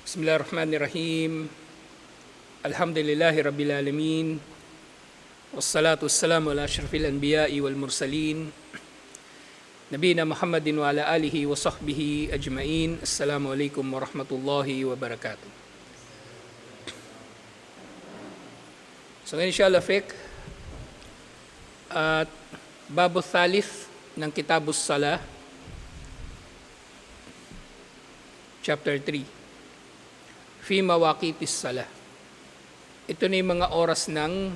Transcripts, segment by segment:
Bismillahirrahmanirrahim. Alhamdulillahi Rabbil Alamin. Wassalatu wassalamu ala asyrafil anbiya'i wal mursalin. Nabiyina Muhammadin wa ala alihi wa sahbihi ajma'in. Assalamualaikum warahmatullahi wabarakatuh. So ngayon inshallah fiqh at babu thalith ng Kitabus Salah, chapter 3. Fi mawaqitis salah. Ito na yung mga oras ng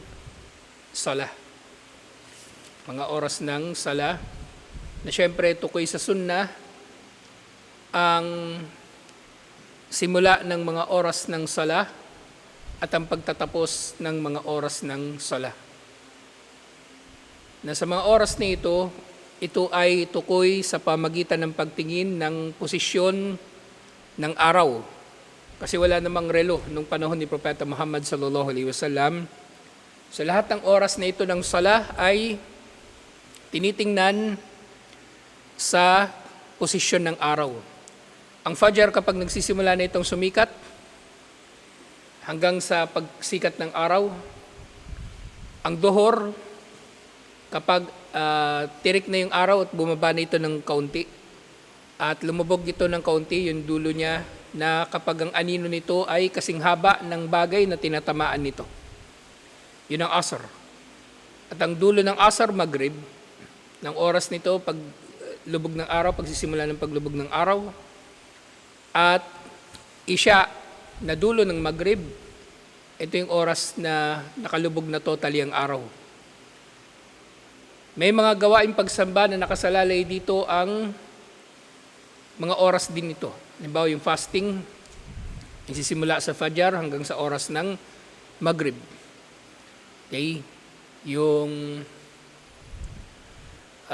salah. Mga oras ng salah na syempre tukoy sa sunnah ang simula ng mga oras ng salah at ang pagtatapos ng mga oras ng salah. Na sa mga oras na ito ay tukoy sa pamagitan ng pagtingin ng posisyon ng araw. Kasi wala namang relo nung panahon ni Propeta Muhammad sallallahu alaihi wasallam. So lahat ng oras na ito ng salah ay tinitingnan sa posisyon ng araw. Ang Fajr kapag nagsisimula na itong sumikat hanggang sa pagsikat ng araw. Ang Dhuhr kapag tirik na yung araw at bumaba na ito ng kaunti. At lumubog ito ng kaunti, yung dulo niya, na kapag ang anino nito ay kasing haba ng bagay na tinatamaan nito. Yun ang Asr. At ang dulo ng Asr, Maghrib, ng oras nito, pag lubog ng araw, pagsisimula ng paglubog ng araw. At Isya, na dulo ng Maghrib, ito yung oras na nakalubog na totally ang araw. May mga gawaing pagsamba na nakasalalay dito ang mga oras din ito. Halimbawa yung fasting, nagsisimula sa Fajr hanggang sa oras ng Maghrib. Okay? Yung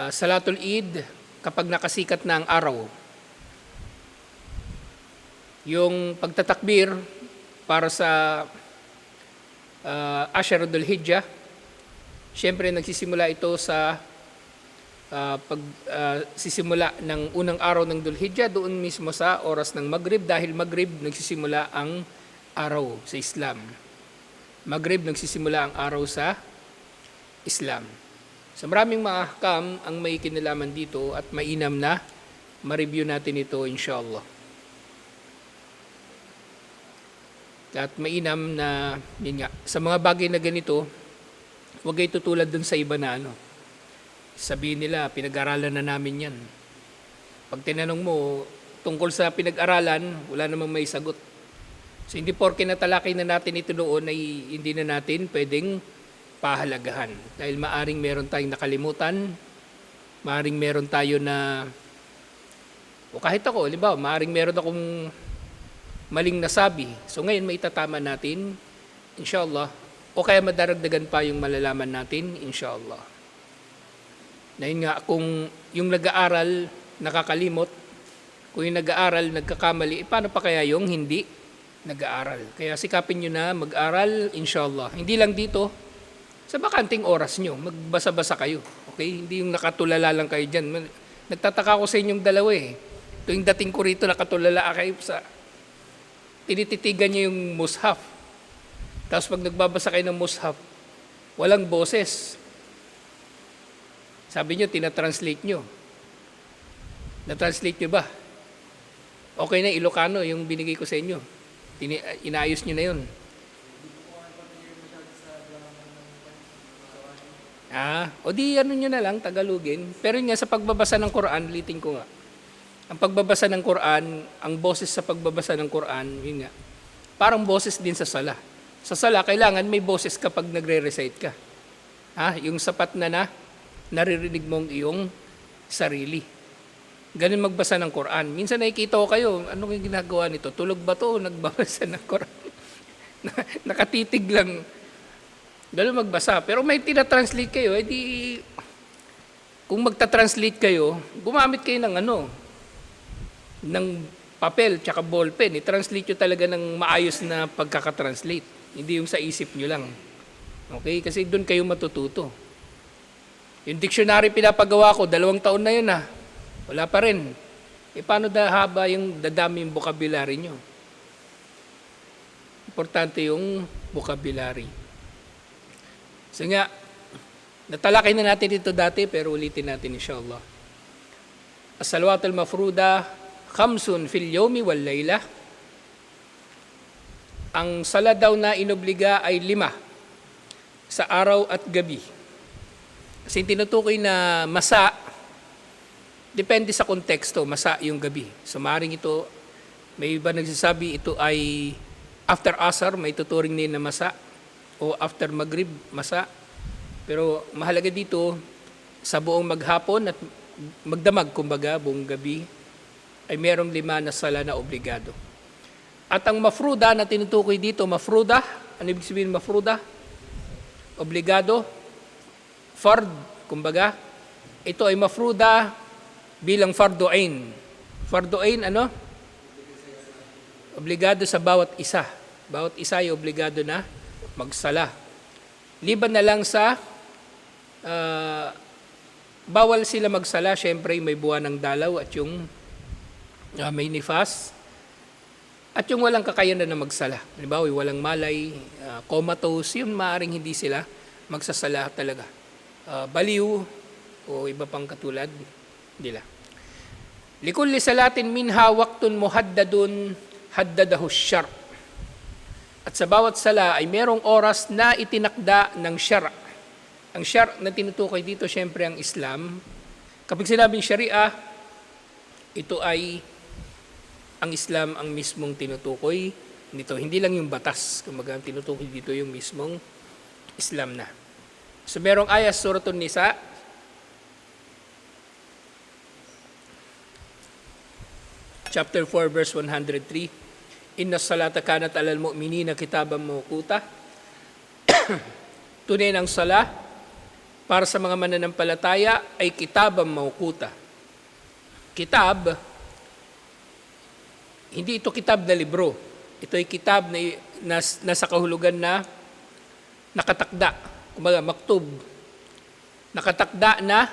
Salatul Eid, kapag nakasikat na ang araw. Yung pagtatakbir para sa Ashr Dhul-Hijjah, siyempre nagsisimula ito sa sisimula ng unang araw ng Dhul-Hijjah doon mismo sa oras ng Maghrib, dahil Maghrib nagsisimula ang araw sa Islam. Maghrib nagsisimula ang araw sa Islam. So maraming mga ahkam ang may kinalaman dito at mainam na ma-review natin ito inshallah. At mainam na yun nga, sa mga bagay na ganito, huwag kayo tutulad dun sa iba na sabihin nila, pinag-aralan na namin yan. Pag tinanong mo, tungkol sa pinag-aralan, wala namang may sagot. So hindi porke natalakay na natin ito noon ay hindi na natin pwedeng pahalagahan. Dahil maaring meron tayong nakalimutan, maaring meron tayo na, o kahit ako, halimbawa, maaring meron akong maling nasabi. So ngayon may itatama natin, inshallah, o kaya madaragdagan pa yung malalaman natin, inshallah. Na yun nga, kung yung nag-aaral nakakalimot, kung yung nag-aaral nagkakamali, paano pa kaya yung hindi nag-aaral? Kaya sikapin nyo na mag-aral, inshallah. Hindi lang dito, sa bakanting oras nyo, magbasa-basa kayo. Okay? Hindi yung nakatulala lang kayo dyan. Nagtataka ko sa inyong dalawa Tuwing dating ko rito, nakatulala kayo sa tinititigan nyo yung mushaf. Tapos pag nagbabasa kayo ng mushaf, walang boses. Sabi nyo, tinatranslate nyo. Na-translate nyo ba? Okay na, Ilocano, yung binigay ko sa inyo. Inaayos nyo na yun. O di ano nyo na lang, Tagalogin. Pero yun nga, sa pagbabasa ng Quran, liting ko nga. Ang pagbabasa ng Quran, ang boses sa pagbabasa ng Quran, yun nga, parang boses din sa sala. Sa sala, kailangan may boses kapag nagre-recite ka. Yung sapat na naririnig mong iyong sarili. Ganun magbasa ng Quran. Minsan nakikita ko kayo, ano yung ginagawa nito? Tulog ba to o nagbabasa ng Quran? Nakatitig lang. Ganun magbasa. Pero may tinatranslate kayo, kung magta-translate kayo, gumamit kayo ng ng papel tsaka ballpen. I-translate nyo talaga ng maayos na pagkakatranslate. Hindi yung sa isip nyo lang. Okay? Kasi doon kayo matututo. Yung dictionary pinapagawa ko, 2 taon na yun Wala pa rin. Paano haba yung dadami yung vocabulary nyo? importante yung vocabulary. So nga, natalakay na natin ito dati, pero ulitin natin inshallah. As-salawatul mafruda, khamsun fil yawmi wal layla. Ang sala daw na inobliga ay 5 sa araw at gabi. Kasi tinutukoy na masa, depende sa konteksto, masa yung gabi. So maaaring ito, may iba nagsasabi ito ay after asar, may tuturing din na masa, o after maghrib, masa. Pero mahalaga dito, sa buong maghapon at magdamag, kumbaga, buong gabi, ay merong 5 na sala na obligado. At ang mafruda na tinutukoy dito, mafruda, ano ibig sabihin mafruda? Obligado, fard, kumbaga, ito ay mafruda bilang fardu ain. Fardu ain, ano? Obligado sa bawat isa. Bawat isa ay obligado na magsala. Liban na lang sa bawal sila magsala, syempre may buwan ng dalaw at yung may nifas. At yung walang kakayanan na magsala. Halimbawa, walang malay, comatose, yun maaaring hindi sila magsasala talaga. Baliw o iba pang katulad nila. Likulli salatin minha waqtun muhaddadun haddadahu syar'. At sa bawat sala ay merong oras na itinakda ng syar'. Ang syar' na tinutukoy dito syempre ang Islam. Kapag sinabing syariah, ito ay ang Islam ang mismong tinutukoy nito. Hindi lang yung batas. Kumbaga ang tinutukoy dito yung mismong Islam na. So merong ayat Suratun Nisa, chapter 4, verse 103. Inna salata kanat alal mu'minina kitaban mawquta. Tunay ng sala para sa mga mananampalataya ay kitabang mawquta. Kitab, hindi ito kitab na libro. Ito ay kitab na nasa kahulugan na nakatakda. Kumbaga, maktub. Nakatakda na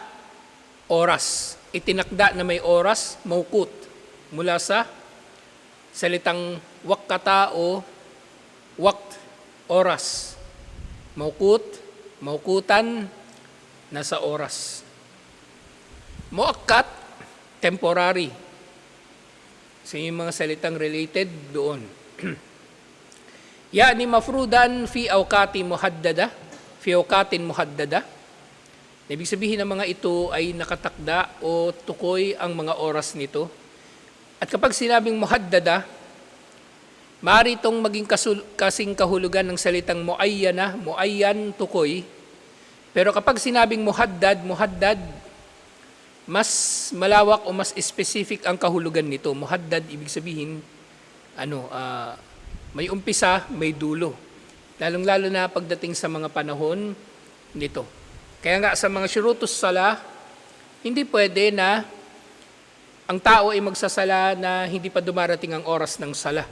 oras. Itinakda na may oras, mawqut. Mula sa salitang wakkata o wakt, oras. Mawqut, mawqutan, nasa oras. Muakkat, temporary. So yung mga salitang related doon. Yani mafrudan fi awqatin muhaddada. Ibig sabihin ng mga ito ay nakatakda o tukoy ang mga oras nito. At kapag sinabing muhaddada, maaari itong maging kasing kahulugan ng salitang muayyana, muayyan, tukoy. Pero kapag sinabing muhaddad, mas malawak o mas specific ang kahulugan nito. Muhaddad, ibig sabihin, may umpisa, may dulo. Lalong-lalo na pagdating sa mga panahon nito. Kaya nga sa mga syurutus sala, hindi pwede na ang tao ay magsasala na hindi pa dumarating ang oras ng sala.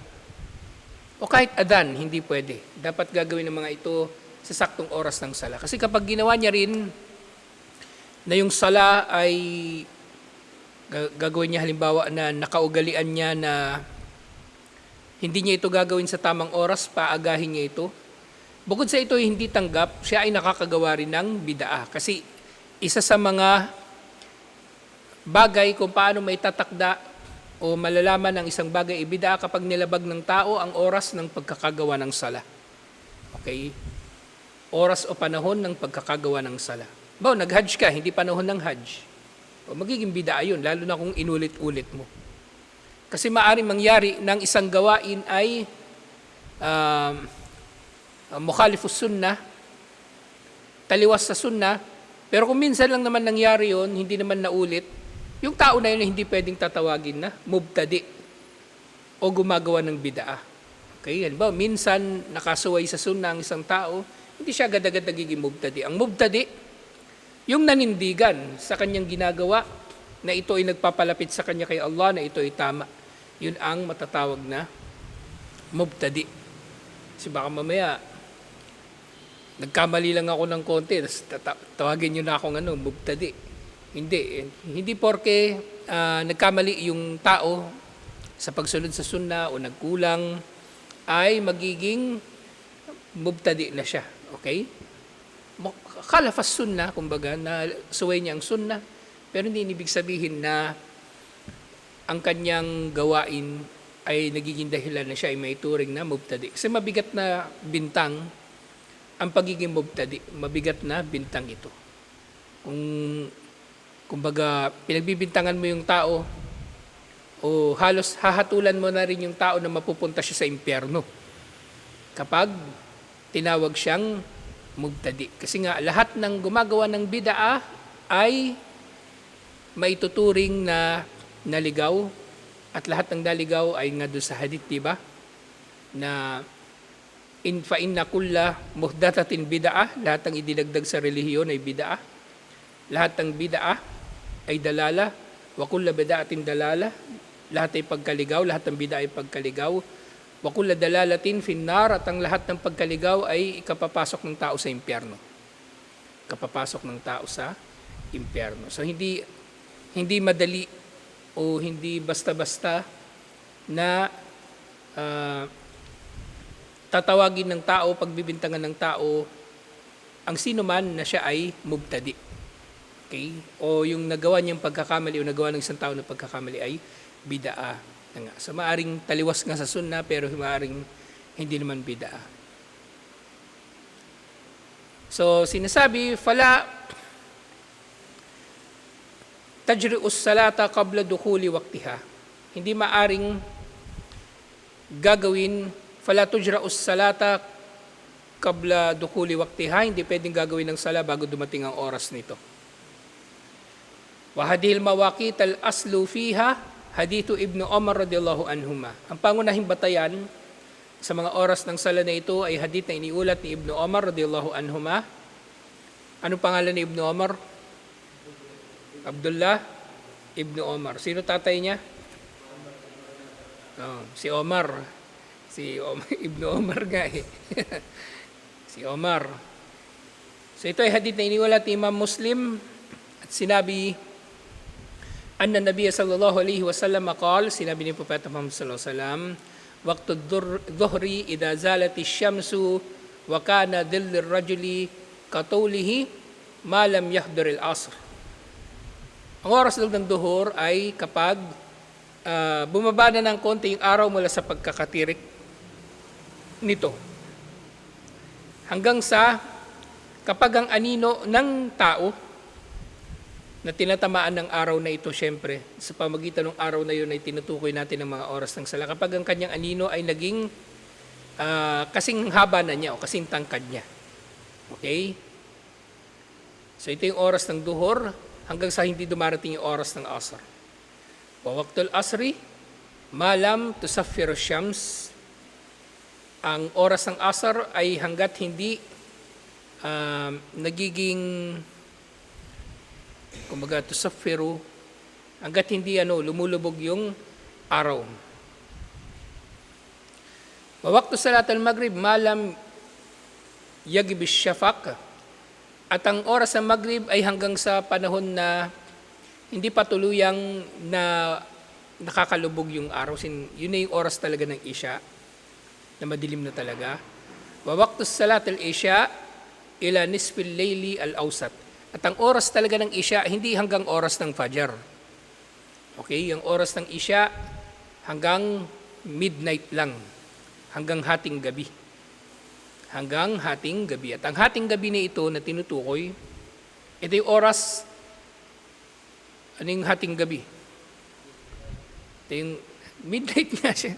O kahit adan, hindi pwede. Dapat gagawin ng mga ito sa saktong oras ng sala. Kasi kapag ginawa niya rin na yung sala ay gagawin niya halimbawa na nakaugalian niya na hindi niya ito gagawin sa tamang oras, paagahin niya ito. Bukod sa ito hindi tanggap, siya ay nakakagawa rin ng bid'ah. Kasi isa sa mga bagay kung paano may tatakda o malalaman ng isang bagay bid'ah kapag nilabag ng tao ang oras ng pagkakagawa ng sala. Okay? Oras o panahon ng pagkakagawa ng sala. Nag-hajj ka, hindi panahon ng hajj. O magiging bid'ah yun, lalo na kung inulit-ulit mo. Kasi maaaring mangyari ng isang gawain ay mukhalifus sunnah, taliwas sa sunnah, pero kung minsan lang naman nangyari yun, hindi naman naulit, yung tao na yun hindi pwedeng tatawagin na mubtadi o gumagawa ng bid'ah. Okay, halimbawa, minsan nakasuway sa sunnah ang isang tao, hindi siya agad-agad nagiging mubtadi. Ang mubtadi, yung nanindigan sa kanyang ginagawa na ito ay nagpapalapit sa kanya kay Allah, na ito ay tama. Yun ang matatawag na mubtadi. Kasi baka mamaya, nagkamali lang ako ng konti, tawagin nyo na akong mubtadi. Hindi porke nagkamali yung tao sa pagsunod sa sunnah o nagkulang ay magiging mubtadi na siya. Okay? Khalafas sunnah, kumbaga, na suway niya ang sunnah, pero hindi ibig sabihin na ang kanyang gawain ay nagiging dahilan na siya ay may turing na mubtadi. Kasi mabigat na bintang ang pagiging mubtadi. Mabigat na bintang ito. Kumbaga, pinagbibintangan mo yung tao o halos hahatulan mo na rin yung tao na mapupunta siya sa impyerno kapag tinawag siyang mubtadi. Kasi nga, lahat ng gumagawa ng bid'ah ay maituturing na naligaw, at lahat ng naligaw ay nga doon sa hadith, diba? Na fa inna kulla muhdatatin bid'ah, lahat ng idinagdag sa relihiyon ay bid'ah. Lahat ng bid'ah ay dalala, wa kulla bid'atin dalala, lahat ay pagkaligaw, lahat ng bid'ah ay pagkaligaw. Wa kulla dalalatin finnar, at ang lahat ng pagkaligaw ay ikapapasok ng tao sa impyerno. Kapapasok ng tao sa impyerno. So hindi madali o hindi basta-basta na tatawagin ng tao, pagbibintangan ng tao ang sino man na siya ay mubtadi. Okay? O yung nagawa niyang pagkakamali o nagawa ng isang tao na pagkakamali ay bid'ah. So maaring taliwas nga sa sunnah, pero maaring hindi naman bid'ah. So sinasabi, fala tajri'us salata qabla dukhuli waqtiha. Hindi maaring gagawin, fala tujra'us salata qabla dukhuli waqtiha, hindi pwedeng gagawin ng sala bago dumating ang oras nito. Wa hadhil mawaqit al-aslu fiha hadithu Ibn Umar radhiyallahu anhuma. Ang pangunahing batayan sa mga oras ng sala na ito ay hadith na iniulat ni Ibn Umar radhiyallahu anhuma. Anong pangalan ni Ibn Umar? Abdullah Ibn Umar. Sino tatay niya? Si Omar. Ibn Umar nga eh. Si Omar. So ito ay hadith na iniulat ni Imam Muslim, at sinabi, anna Nabiya sallallahu alaihi wasallam qala, sinabi ni Propeta Muhammad sallallahu alaihi wasallam, waqtu dhuhri idza zalati syamsu wa kana dhillu rajuli katawlihi ma lam yahdhur al-asr. Ang oras ng duhur ay kapag bumaba na ng konti yung araw mula sa pagkakatirik nito. Hanggang sa kapag ang anino ng tao na tinatamaan ng araw na ito, syempre, sa pamagitan ng araw na yun ay tinutukoy natin ang mga oras ng sala. Kapag ang kanyang anino ay naging kasing haba na niya o kasing tangkad niya. Okay? So ito yung oras ng duhur, hanggang sa hindi dumarating yung oras ng asr. Wa waqtul asri, malam tusaffiru syams. Ang oras ng asr ay hanggat hindi nagiging, kumbaga tusaffiru, hanggat hindi lumulubog yung araw. Wa waqtu salat al-maghrib, malam yagib syafaq. At ang oras ng Maghrib ay hanggang sa panahon na hindi pa tuluyang na nakakalubog yung araw. Yun na yung oras talaga ng Isya, na madilim na talaga. Wa waqtus salat al-Isya ila nisfil layli al-awsat. At ang oras talaga ng Isya, hindi hanggang oras ng Fajr. Okay? Yung oras ng Isya hanggang midnight lang. Hanggang hating gabi. Hanggang hating gabi. At ang hating gabi na ito na tinutukoy, ito yung oras, ano yung hating gabi? Ito yung midnight nga siya.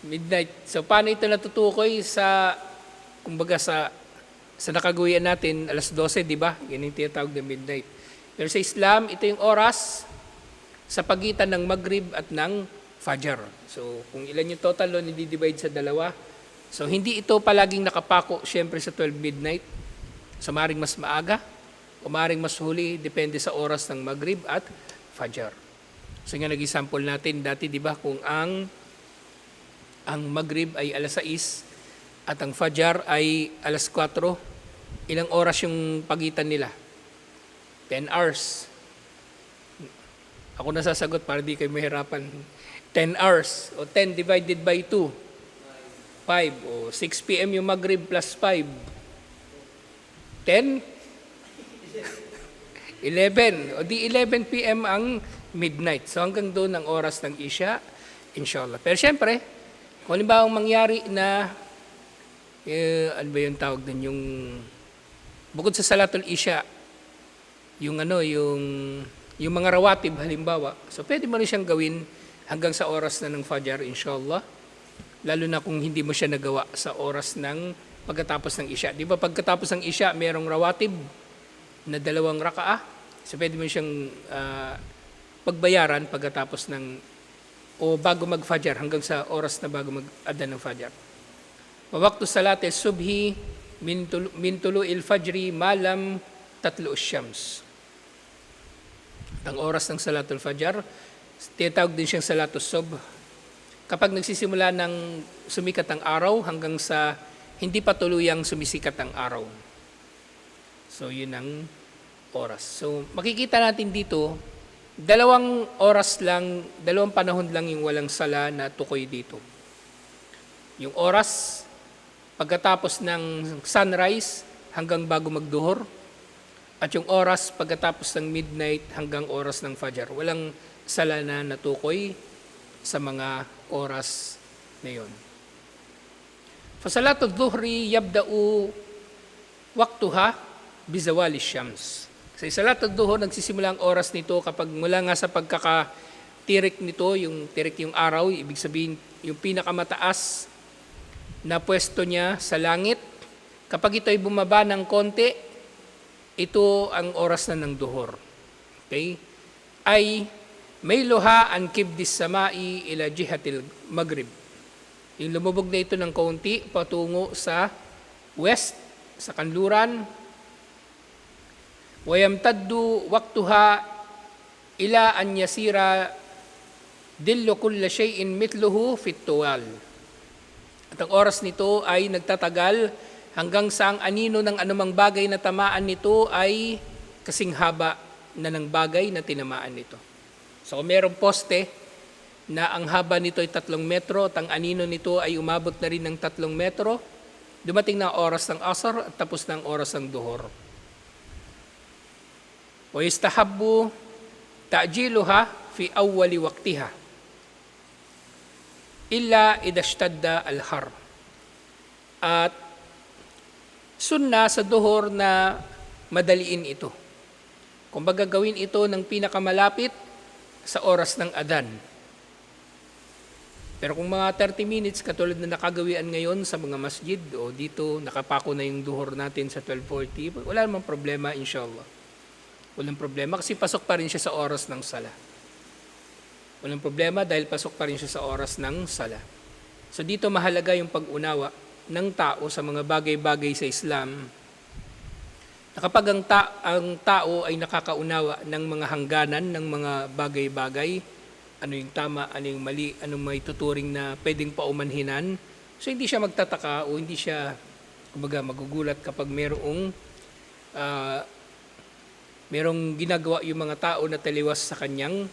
Midnight. So paano ito natutukoy sa, kumbaga sa nakagawian natin, alas 12, di ba? Yan yung tinatawag na midnight. Pero sa Islam, ito yung oras sa pagitan ng Maghrib at ng Fajr. So kung ilan yung total nun, i-divide sa dalawa. So, hindi ito palaging nakapako, syempre sa 12 midnight. So, maring mas maaga o maring mas huli, depende sa oras ng Maghrib at Fajr. So, nga nag-example natin dati, di ba, kung ang Maghrib ay alas 6 at ang Fajr ay alas 4, ilang oras yung pagitan nila? 10 hours. Ako nasasagot para di kayo mahirapan. 10 hours o 10 divided by 2. 5 o 6 p.m. yung Maghrib plus 5. 10? 11. O di 11 p.m. ang midnight. So hanggang doon ang oras ng Isya, inshallah. Pero syempre, kung halimbawa mangyari na, ano ba yung tawag din, yung bukod sa Salatul Isya, yung mga rawatib halimbawa, so pwede mo rin siyang gawin hanggang sa oras na ng Fajr, inshallah. Lalo na kung hindi mo siya nagawa sa oras ng pagkatapos ng Isya. Di ba pagkatapos ng Isya, mayroong rawatib na 2 rakaah. So pwede mo siyang pagbayaran pagkatapos ng o bago mag-Fajr hanggang sa oras na bago mag-adan ng Fajr. Wa waqtu salati subhi min tulu'il fajri malam tatlu syams. Ang oras ng Salatul Fajr, tinatawag din siyang Salatul Subh. Kapag nagsisimula ng sumikat ang araw hanggang sa hindi pa tuluyang sumisikat ang araw. So yun ang oras. So makikita natin dito, 2 oras lang, 2 panahon lang yung walang sala na tukoy dito. Yung oras pagkatapos ng sunrise hanggang bago magduhur, at yung oras pagkatapos ng midnight hanggang oras ng Fajr. Walang sala na natukoy sa mga oras na yun. Fasalatul dhuhri yabda'u waqtuha bizawali syams. Sa salatul dhuhr, nagsisimula ang oras nito kapag mula nga sa pagkakatirik nito, yung tirik yung araw, ibig sabihin yung pinakamataas na pwesto niya sa langit. Kapag ito ay bumaba ng konti, ito ang oras na ng duhur. Okay? Ay may luha an kibdis samai ila jihatil maghrib. Yung lumubog na ito ng kaunti patungo sa west, sa kanluran. Wayamtaddu waqtuha ila an yasira dillu kulla shay'in mithluhu fit tuwal. At ang oras nito ay nagtatagal hanggang sa ang anino ng anumang bagay na tamaan nito ay kasing haba na ng bagay na tinamaan nito. So kung merong poste na ang haba nito ay 3 metro at ang anino nito ay umabot na rin ng 3 metro, dumating na ang oras ng asar at tapos na ang oras ng duhur. Wa yastahabbu ta'jiluha fi awwali waqtiha illa idha ishtadda al-har. At sunna sa duhur na madaliin ito. Kung baga gawin ito ng pinakamalapit sa oras ng adan. Pero kung mga 30 minutes, katulad na nakagawian ngayon sa mga masjid, o dito nakapako na yung duhur natin sa 12:40, wala namang problema, inshallah. Walang problema kasi pasok pa rin siya sa oras ng sala. Walang problema dahil pasok pa rin siya sa oras ng sala. So dito mahalaga yung pag-unawa ng tao sa mga bagay-bagay sa Islam, na kapag ang tao ay nakakaunawa ng mga hangganan, ng mga bagay-bagay, ano yung tama, ano yung mali, ano may tuturing na pwedeng paumanhinan, so hindi siya magtataka o hindi siya kumbaga magugulat kapag merong ginagawa yung mga tao na taliwas sa kanyang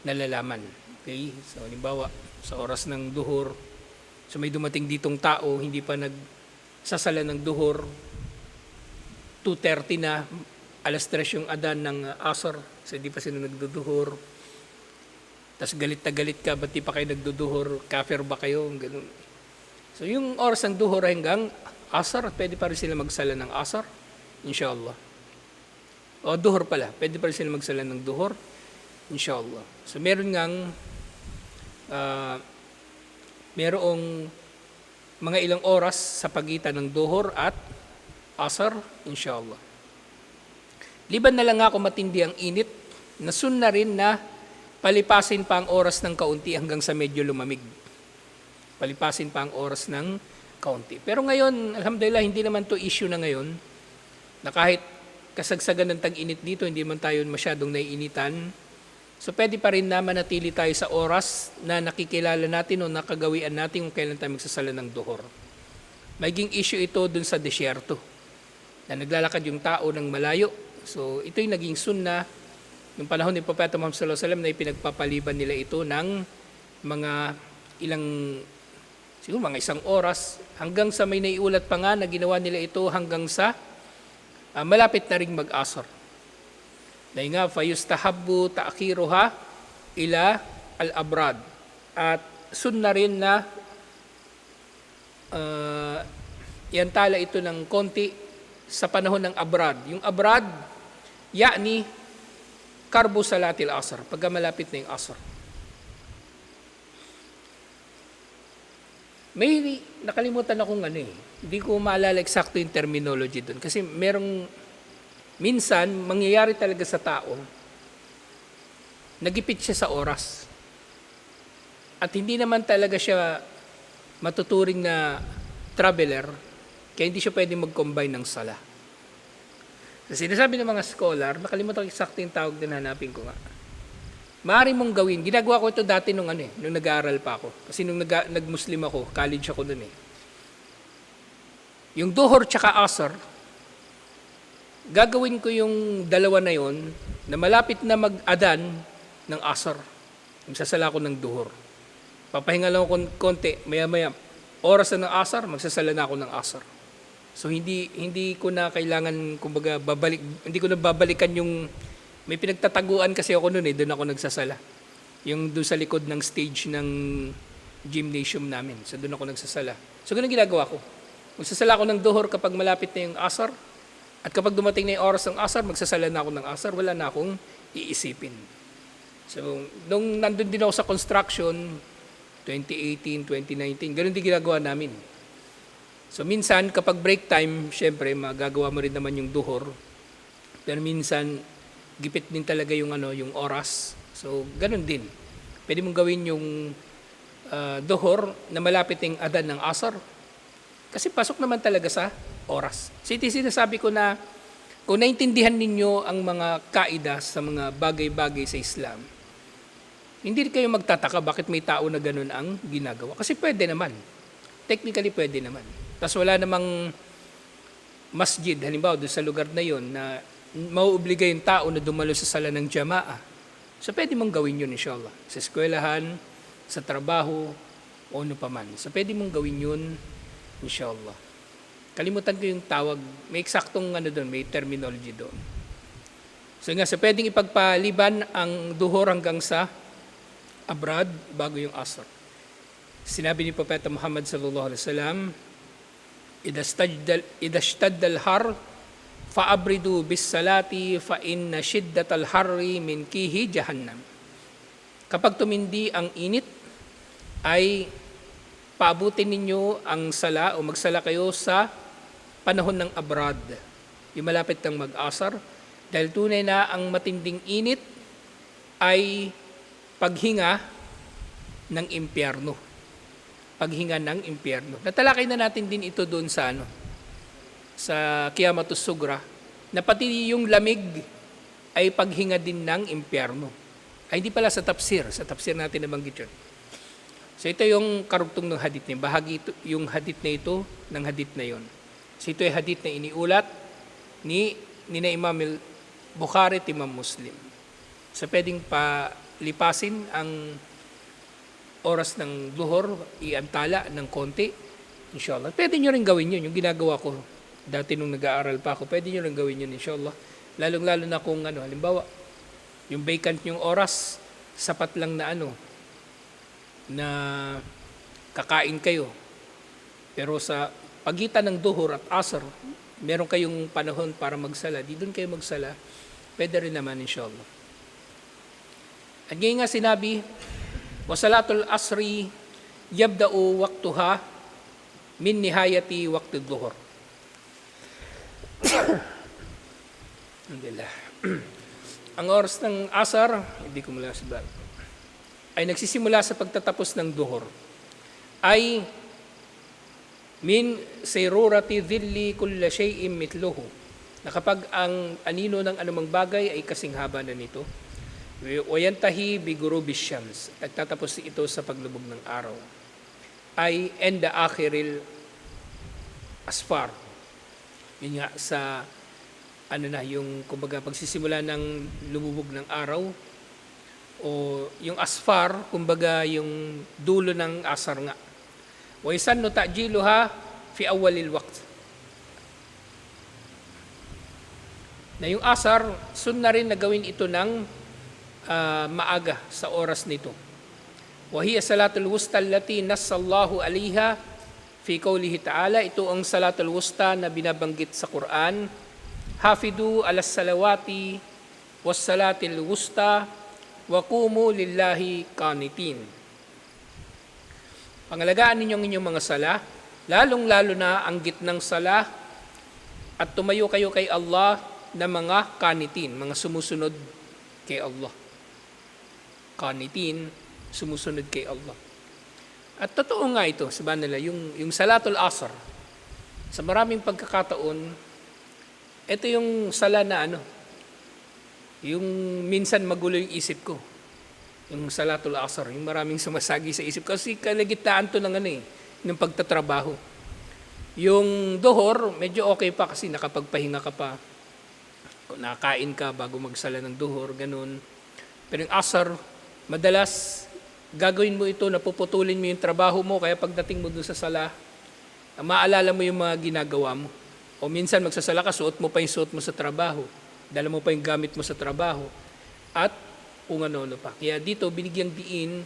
nalalaman. Okay? So halimbawa, sa oras ng duhur, so may dumating ditong tao, hindi pa nagsasala ng duhur, 2:30 na, 3:00 yung adan ng asar, so hindi pa sila nagduduhur. Tapos galit na galit ka, ba't di pa kayo nagduduhur? Kafir ba kayo? Ganun. So yung oras ng duhur hanggang asar, pwede pa rin sila magsala ng asar, inshallah. O duhur pala, pwede pa rin sila magsala ng duhur, inshallah. So merong mga ilang oras sa pagitan ng duhur at asar, inshallah. Liban na lang ako matindi ang init, na sunna rin na palipasin pa ang oras ng kaunti hanggang sa medyo lumamig. Palipasin pa ang oras ng kaunti. Pero ngayon, alhamdulillah, hindi naman to issue na ngayon, na kahit kasagsagan ng tag-init dito, hindi man tayo masyadong naiinitan. So pwede pa rin na manatili tayo sa oras na nakikilala natin o nakagawian natin kung kailan tayo magsasala ng duhur. Maging issue ito dun sa desyerto, na naglalakad yung tao ng malayo. So ito yung naging sunna yung panahon ni Propeta Muhammad sallallahu alaihi wasallam, na ipinagpapaliban nila ito ng mga ilang Siguro mga 1 oras, hanggang sa may naiulat pa nga na ginawa nila ito hanggang sa malapit na ring mag-asar. Dahil nga, fayustahabbu ta'khiruha ila al-abrad. At sunna rin na iantala ito ng konti sa panahon ng abrad. Yung abrad, yani, karbo salatil asr, pagka malapit na yung asr. May nakalimutan akong hindi ko maalala eksakto yung terminology doon. Kasi minsan, mangyayari talaga sa tao, nagipit siya sa oras. At hindi naman talaga siya matuturing na traveler, kaya hindi siya pwede mag-combine ng sala. Kasi sinasabi ng mga scholar, nakalimutan ko eksakto yung tawag din, hanapin ko nga. Maaari mong gawin. Ginagawa ko ito dati nung nag-aaral pa ako. Kasi nung nag-Muslim ako, college ako dun Yung duhur tsaka asar, gagawin ko yung dalawa na yon na malapit na mag-adan ng asar. Magsasala ko ng duhur. Papahinga lang ako konti, maya-maya. Oras na ng asar, magsasala na ako ng asar. So hindi ko na kailangan, kumbaga, hindi ko na babalikan yung, may pinagtataguan kasi ako noon doon ako nagsasala. Yung doon sa likod ng stage ng gymnasium namin. So doon ako nagsasala. So ganun ginagawa ko. Magsasala ako ng duhur kapag malapit na yung asar. At kapag dumating na yung oras ng asar, magsasala na ako ng asar, wala na akong iisipin. So, nung nandun din ako sa construction, 2018, 2019, ganun din ginagawa namin. So, minsan, kapag break time, syempre, magagawa mo rin naman yung duhur. Pero minsan, gipit din talaga yung oras. So, ganun din. Pwede mong gawin yung duhur na malapit yung adan ng asar. Kasi pasok naman talaga sa oras. So ito sinasabi ko na kung naintindihan ninyo ang mga kaida sa mga bagay-bagay sa Islam, hindi kayo magtataka bakit may tao na ganun ang ginagawa. Kasi pwede naman. Technically pwede naman. Tapos wala namang masjid, halimbawa doon sa lugar na yon na mauobliga yung tao na dumalo sa sala ng jamaa. So pwede mong gawin yun inshallah. Sa eskwelahan, sa trabaho, o ano pa man. So pwede mong gawin yun inshallah. Kalimutan ko yung tawag. May eksaktong doon, may terminology doon. So nga, pwedeng ipagpaliban ang duhur hanggang sa abrad bago yung asr. Sinabi ni Propeta Muhammad sallallahu alaihi wasallam, "Idha ishtadda al-har fa'abridu bis-salati fa inna shiddatal harri min kihi jahannam." Kapag tumindi ang init, ay paabutin ninyo ang sala o magsala kayo sa panahon ng abrad, yung malapit ng mag-asar, dahil tunay na ang matinding init ay paghinga ng impyerno. Paghinga ng impyerno. Natalakay na natin din ito doon sa sa Qiyamatus Sugra, na pati yung lamig ay paghinga din ng impyerno. Ay hindi pala sa tafsir natin nabanggit yun. So ito yung karugtong ng hadith niya. Bahagi ito, yung hadith na ito ng hadith na yon. So ito ay hadith na iniulat ni Imam Bukhari at Imam Muslim. So pwedeng palipasin ang oras ng duhur, iantala ng konti, inshallah. Pwede nyo rin gawin yun, yung ginagawa ko dati nung nag-aaral pa ako. Pwede nyo rin gawin yun, inshallah. Lalong-lalo na kung halimbawa, yung vacant yung oras, sapat lang na na kakain kayo. Pero sa pagitan ng duhur at asr, meron kayong panahon para magsala. Di doon kayo magsala. Pwede rin naman, inshallah. At ngayon nga sinabi, wa salatul asri yabda'u waqtuha min nihayati waqti duhur. Alhamdulillah. Ang oras ng asar, hindi ko mula sabihin, ay nagsisimula sa pagtatapos ng duhur. Ay min sayrurati dhilli kulla shay'in mithluhu. Na kapag ang anino ng anumang bagay ay kasing haba na nito, wayantahi bi ghurubi syams, at tatapos ito sa paglubog ng araw, ay enda akhiril asfar. Yun nga sa yung kumbaga pagsisimula ng lumubog ng araw, o yung asfar, kumbaga yung dulo ng asar nga. Wa yusannu ta'jiluha fi awwalil waqt. Na yung asar, sunna rin na gawin ito ng maaga sa oras nito. Wa hiya salatul wusta allati nassallahu alaiha fi qawlihi ta'ala. Ito ang salatul wusta na binabanggit sa Quran. Hafidu alas salawati was salatil wusta wa qumu lillahi qanitin. Pangalagaan ninyong inyong mga sala, lalong-lalo na ang gitnang sala, at tumayo kayo kay Allah na mga kanitin, mga sumusunod kay Allah. Kanitin, sumusunod kay Allah. At totoo nga ito, sabihin nila, yung salatul asr, sa maraming pagkakataon, ito yung sala na yung minsan magulo yung isip ko. Yung salatul asr, yung maraming sumasagi sa isip ko. Kasi kalagitnaan to ng pagtatrabaho. Yung duhor, medyo okay pa kasi nakapagpahinga ka pa. Nakain ka bago magsala ng duhor, ganun. Pero yung asar, madalas gagawin mo ito, napuputulin mo yung trabaho mo, kaya pagdating mo doon sa sala, maalala mo yung mga ginagawa mo. O minsan magsasala ka, suot mo pa yung suot mo sa trabaho, dala mo pa yung gamit mo sa trabaho, at kung ano pa. Kaya dito, binigyang diin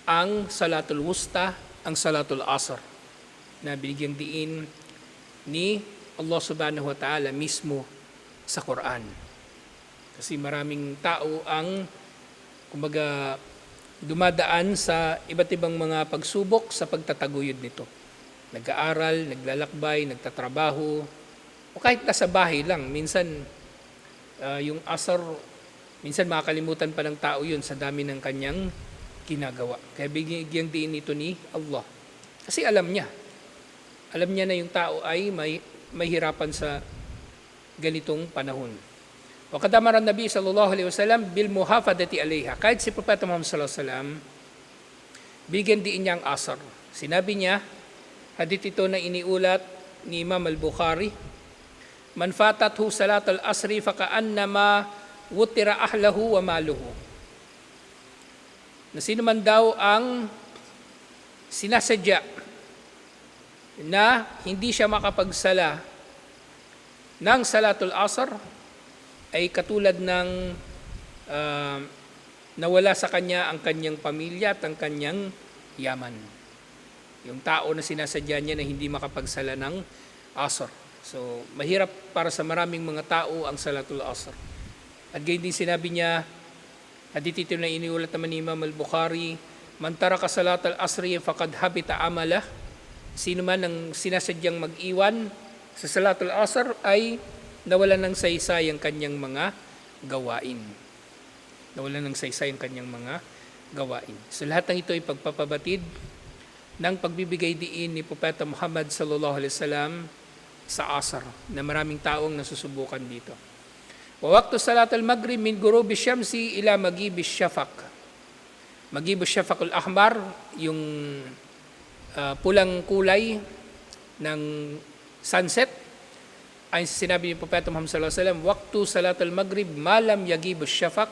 ang salatul wusta, ang salatul asr, na binigyang diin ni Allah subhanahu wa ta'ala mismo sa Quran. Kasi maraming tao ang kumbaga dumadaan sa iba't ibang mga pagsubok sa pagtataguyod nito. Nag-aaral, naglalakbay, nagtatrabaho, o kahit nasa bahay lang. Minsan, yung asar, minsan makakalimutan pa ng tao yun sa dami ng kanyang ginagawa. Kaya bigyan din ito ni Allah. Kasi alam niya. Alam niya na yung tao ay may hirapan sa ganitong panahon. Wa qad amara an-nabi sallallahu alaihi wasallam bil muhafadati alaiha. Kahit si Propeta Muhammad sallallahu alaihi wasallam, bigyan din niya ang asar. Sinabi niya, hadith ito na iniulat ni Imam al-Bukhari, man fatathu salat al-asri fa ka'annama wutira ahlahu wa maluhu. Na sino man daw ang sinasadya na hindi siya makapagsala ng salatul asr, ay katulad ng nawala sa kanya ang kanyang pamilya at ang kanyang yaman. Yung tao na sinasadya niya na hindi makapagsala ng asr. So, mahirap para sa maraming mga tao ang salatul asr. At gayon din sinabi niya, hadith ito na iniulat naman ni Imam al-Bukhari, man taraka salatul asri faqad habita amalah. Sino man ang sinasadyang mag-iwan sa salatul asr ay nawalan ng saysay ang kanyang mga gawain. Nawalan ng saysay ang kanyang mga gawain. So lahat ng ito ay pagpapabatid ng pagbibigay diin ni Propeta Muhammad sallallahu alaihi wasallam sa asr, na maraming taong nasusubukan dito. Wa waqtu salatul maghrib min ghurubi syamsi ila maghibi syafaq. Maghibi syafaqul ahmar, yung pulang kulay ng sunset, ay sinabi ni Propeta Muhammad sallallahu alaihi wasallam, waqtu salatul maghrib malam yaghib syafaq.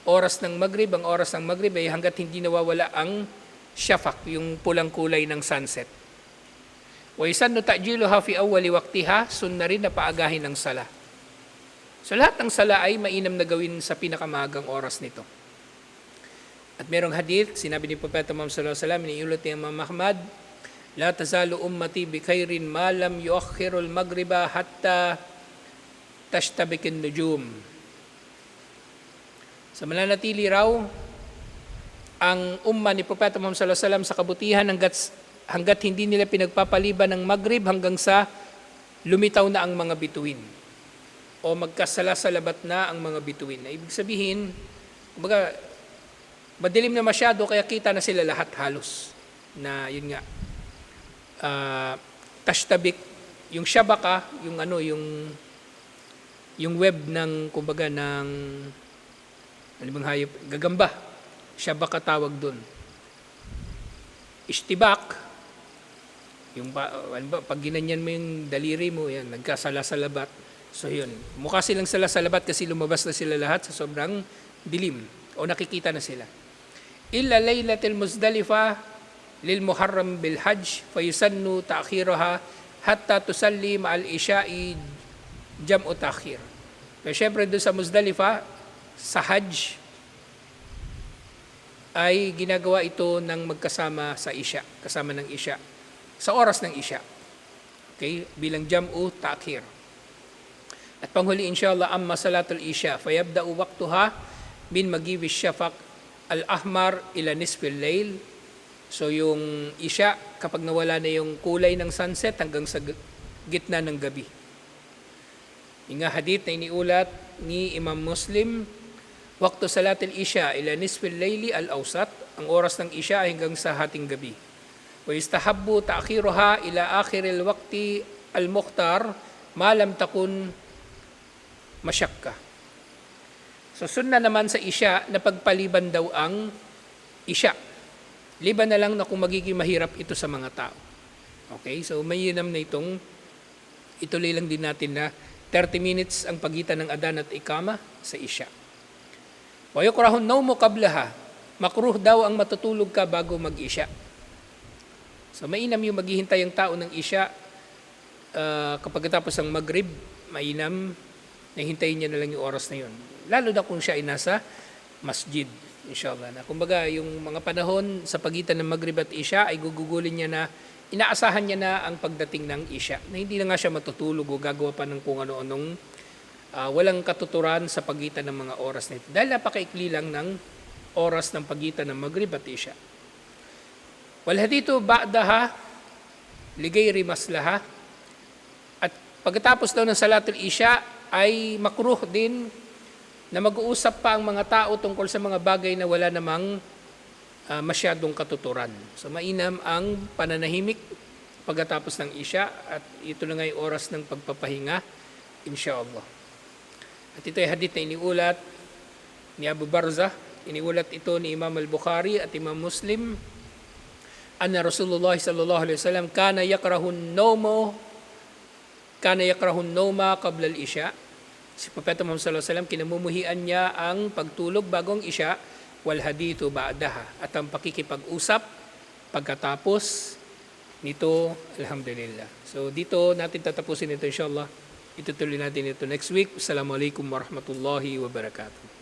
Oras ng maghrib, ang oras ng maghrib ay hanggat hindi nawawala ang syafaq, yung pulang kulay ng sunset. Wa yusannu ta'jiluha fi awwali waqtiha, sunna rin na paagahin ng sala. So lahat ng sala ay mainam na gawin sa pinakamagang oras nito. At merong hadith, sinabi ni Propeta Muhammad sallallahu alaihi wasallam, iniulat ni Imam Ahmad, la tazalu ummati bi khairin ma lam yuakhirul maghriba hatta tashtabikin nujum. So mananatili raw ang umma ni Propeta Muhammad sallallahu alaihi wasallam sa kabutihan hanggat hindi nila pinagpapaliban ng maghrib hanggang sa lumitaw na ang mga bituin o magkasala-salabat na ang mga bituin. Ibig sabihin, kumbaga, madilim na masyado kaya kita na sila lahat halos. Na yun nga, tashtabik, yung shabaka, yung web ng, kumbaga, ng bang hayop, gagamba, shabaka tawag doon. Ishtibak, yung pag ginanyan mo yung daliri mo, yan, nagkasala-salabat. So yun, mukha silang sala-salabat kasi lumabas na sila lahat sa sobrang dilim o nakikita na sila. Illa laylatil Muzdalifa lil muharram bil hajj fayusannu ta'khiraha hatta tusalli ma'al isya'i jam'u ta'khir. Pero syempre doon sa Muzdalifa, sa hajj, ay ginagawa ito ng magkasama sa isya, kasama ng isya, sa oras ng isya. Okay, bilang jam'u ta'khir. At panghuli inshallah, amma salatul isya fayabda'u waqtuha min maghibi syafaq al-ahmar ila nisfil layl. So yung isya, kapag nawala na yung kulay ng sunset hanggang sa gitna ng gabi. Yung hadith na iniulat ni Imam Muslim, waqtu salatul isya ila nisfil layli al-awsat, ang oras ng isya hanggang sa hating gabi. Wa yustahabbu ta'khiruha ila akhiril waqti al-mukhtar ma lam takun masyakka. So sunna naman sa isya na pagpaliban daw ang isya. Liban na lang na kung magiging mahirap ito sa mga tao. Okay, so mainam na ituloy lang din natin na 30 minutes ang pagitan ng adan at ikama sa isya. Wa yukrahun nawmu qablaha, makruh daw ang matutulog ka bago mag-isya. So mainam yung maghihintay ang tao ng isya kapag tapos ang maghrib, mainam na hintayin niya na lang yung oras na yun. Lalo na kung siya ay nasa masjid, inshallah. Na kumbaga, yung mga panahon sa pagitan ng maghrib at isya ay gugugulin niya na, inaasahan niya na ang pagdating ng isya. Na hindi na nga siya matutulog o gagawa pa ng kung ano-anong walang katuturan sa pagitan ng mga oras na ito. Dahil napakaikli lang ng oras ng pagitan ng maghrib at isya. Wal hadithu ba'daha ligayri maslaha. At pagkatapos daw ng salatul isya, ay makruh din na mag-uusap pa ang mga tao tungkol sa mga bagay na wala namang masyadong katuturan. So mainam ang pananahimik pagkatapos ng isya at ito na nga yung oras ng pagpapahinga, insyaAllah. At ito ay hadith na iniulat ni Abu Barzah, iniulat ito ni Imam al-Bukhari at Imam Muslim, anna Rasulullah sallallahu alaihi wasallam kana yakrahun nawma qabla al-isya. Si Propeta Muhammad sallallahu alaihi wasallam, kinamumuhian niya ang pagtulog bagong isya, wal hadithu ba'daha, at ang pakikipag-usap pagkatapos nito, alhamdulillah. So dito natin tatapusin ito inshallah. Itutuloy natin ito next week. Assalamualaikum warahmatullahi wabarakatuh.